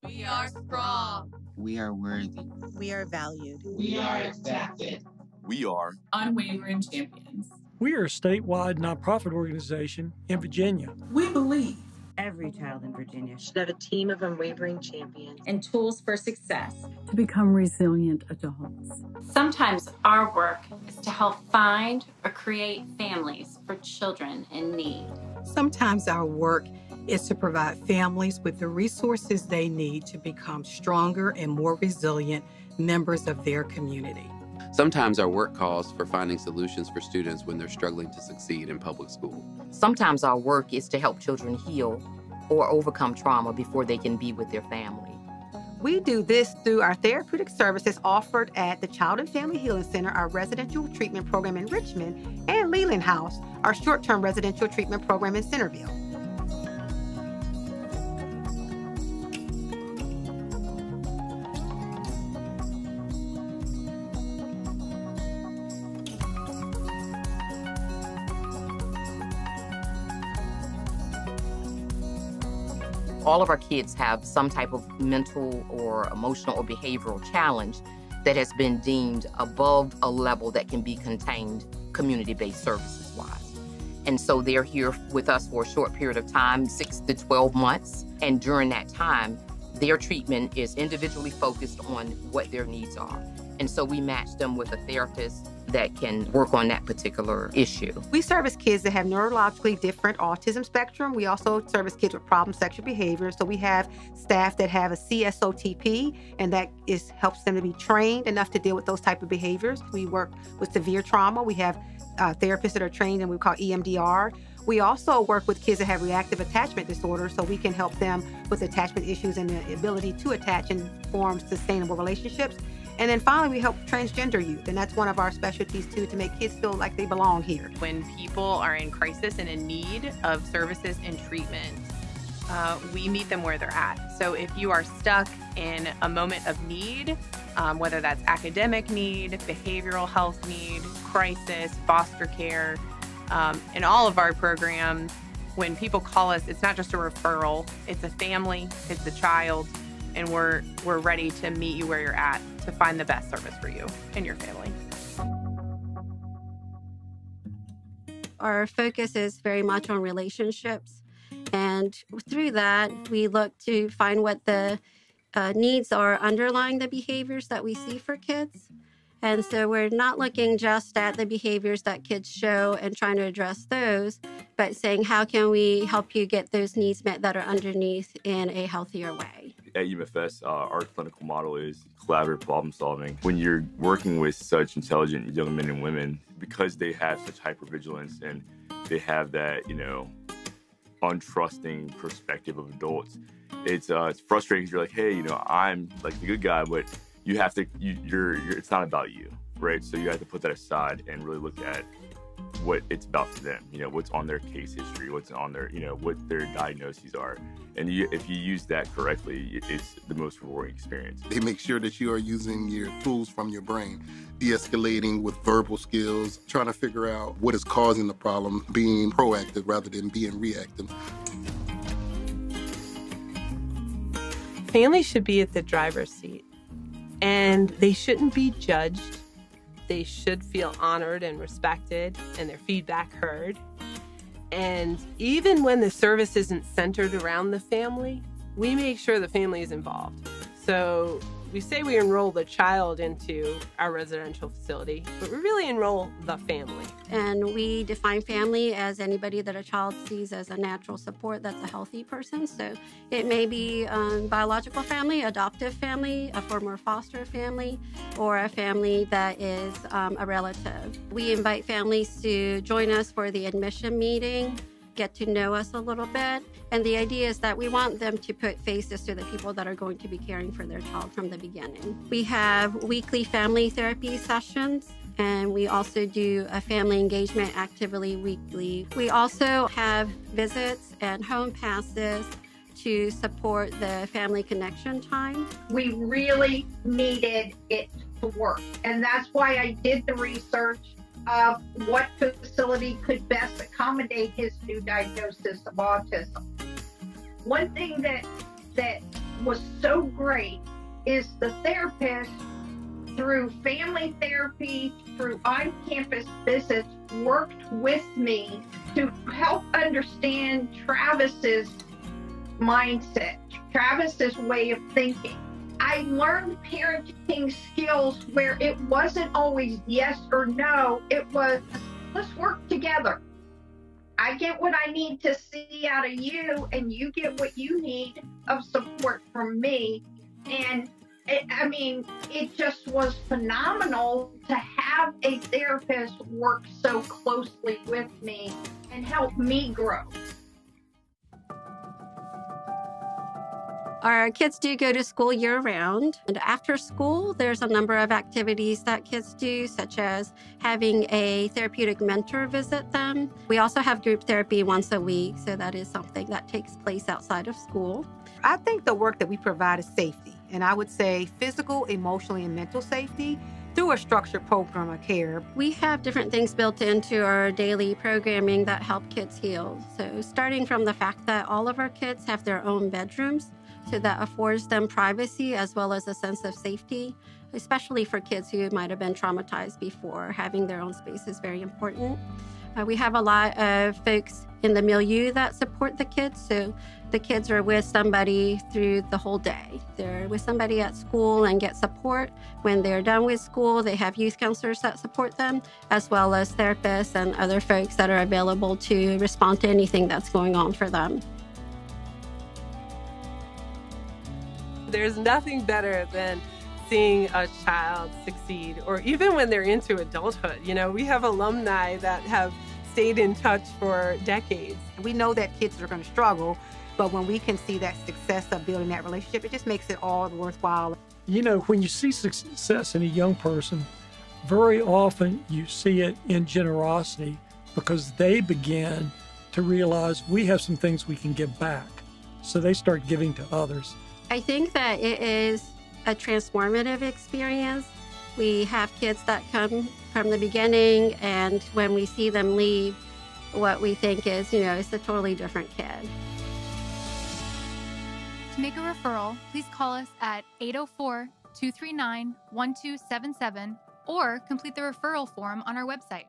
We are strong. We are worthy. We are valued. We are accepted. We are Unwavering champions. We are a statewide nonprofit organization in Virginia. We believe Every child in Virginia should have a team of unwavering champions and tools for success to become resilient adults. Sometimes our work is to help find or create families for children in need. Sometimes our work is to provide families with the resources they need to become stronger and more resilient members of their community. Sometimes our work calls for finding solutions for students when they're struggling to succeed in public school. Sometimes our work is to help children heal or overcome trauma before they can be with their family. We do this through our therapeutic services offered at the Child and Family Healing Center, our residential treatment program in Richmond, and Leland House, our short-term residential treatment program in Centerville. All of our kids have some type of mental or emotional or behavioral challenge that has been deemed above a level that can be contained community-based services-wise. And so they're here with us for a short period of time, 6 to 12 months. And during that time, their treatment is individually focused on what their needs are. And so we match them with a therapist that can work on that particular issue. We service kids that have neurologically different autism spectrum. We also service kids with problem sexual behavior. So we have staff that have a CSOTP, and that helps them to be trained enough to deal with those type of behaviors. We work with severe trauma. We have therapists that are trained in what we call EMDR. We also work with kids that have reactive attachment disorder, so we can help them with attachment issues and the ability to attach and form sustainable relationships. And then finally, we help transgender youth, and that's one of our specialties too, to make kids feel like they belong here. When people are in crisis and in need of services and treatment, we meet them where they're at. So if you are stuck in a moment of need, whether that's academic need, behavioral health need, crisis, foster care, in all of our programs, when people call us, it's not just a referral, it's a family, it's a child, and we're ready to meet you where you're at to find the best service for you and your family. Our focus is very much on relationships, and through that, we look to find what the needs are underlying the behaviors that we see for kids. And so we're not looking just at the behaviors that kids show and trying to address those, but saying, how can we help you get those needs met that are underneath in a healthier way? At UMFS, our clinical model is collaborative problem solving. When you're working with such intelligent young men and women, because they have such hypervigilance and they have that, untrusting perspective of adults, it's frustrating because you're like, hey, I'm like the good guy, but you have to, it's not about you, right? So you have to put that aside and really look at what it's about for them, what's on their case history, what's on their, what their diagnoses are. And if you use that correctly, it's the most rewarding experience. They make sure that you are using your tools from your brain, de-escalating with verbal skills, trying to figure out what is causing the problem, being proactive rather than being reactive. Families should be at the driver's seat, and they shouldn't be judged. They should feel honored and respected and their feedback heard. And even when the service isn't centered around the family, we make sure the family is involved. So we say we enroll the child into our residential facility, but we really enroll the family. And we define family as anybody that a child sees as a natural support that's a healthy person. So it may be biological family, adoptive family, a former foster family, or a family that is a relative. We invite families to join us for the admission meeting, get to know us a little bit. And the idea is that we want them to put faces to the people that are going to be caring for their child from the beginning. We have weekly family therapy sessions, and we also do a family engagement activity weekly. We also have visits and home passes to support the family connection time. We really needed it to work, and that's why I did the research of what facility could best accommodate his new diagnosis of autism. One thing that was so great is the therapist, through family therapy, through on-campus visits, worked with me to help understand Travis's mindset, Travis's way of thinking. I learned parenting skills where it wasn't always yes or no. It was, let's work together. I get what I need to see out of you, and you get what you need of support from me. And it just was phenomenal to have a therapist work so closely with me and help me grow. Our kids do go to school year-round, and after school, there's a number of activities that kids do, such as having a therapeutic mentor visit them. We also have group therapy once a week, so that is something that takes place outside of school. I think the work that we provide is safety, and I would say physical, emotional, and mental safety through a structured program of care. We have different things built into our daily programming that help kids heal. So starting from the fact that all of our kids have their own bedrooms, so that affords them privacy as well as a sense of safety, especially for kids who might have been traumatized before. Having their own space is very important. We have a lot of folks in the milieu that support the kids, so the kids are with somebody through the whole day. They're with somebody at school and get support. When they're done with school, they have youth counselors that support them, as well as therapists and other folks that are available to respond to anything that's going on for them. There's nothing better than seeing a child succeed, or even when they're into adulthood. You know, we have alumni that have stayed in touch for decades. We know that kids are going to struggle, but when we can see that success of building that relationship, it just makes it all worthwhile. You know, when you see success in a young person, very often you see it in generosity, because they begin to realize we have some things we can give back. So they start giving to others. I think that it is a transformative experience. We have kids that come from the beginning, and when we see them leave, what we think is, it's a totally different kid. To make a referral, please call us at 804-239-1277 or complete the referral form on our website.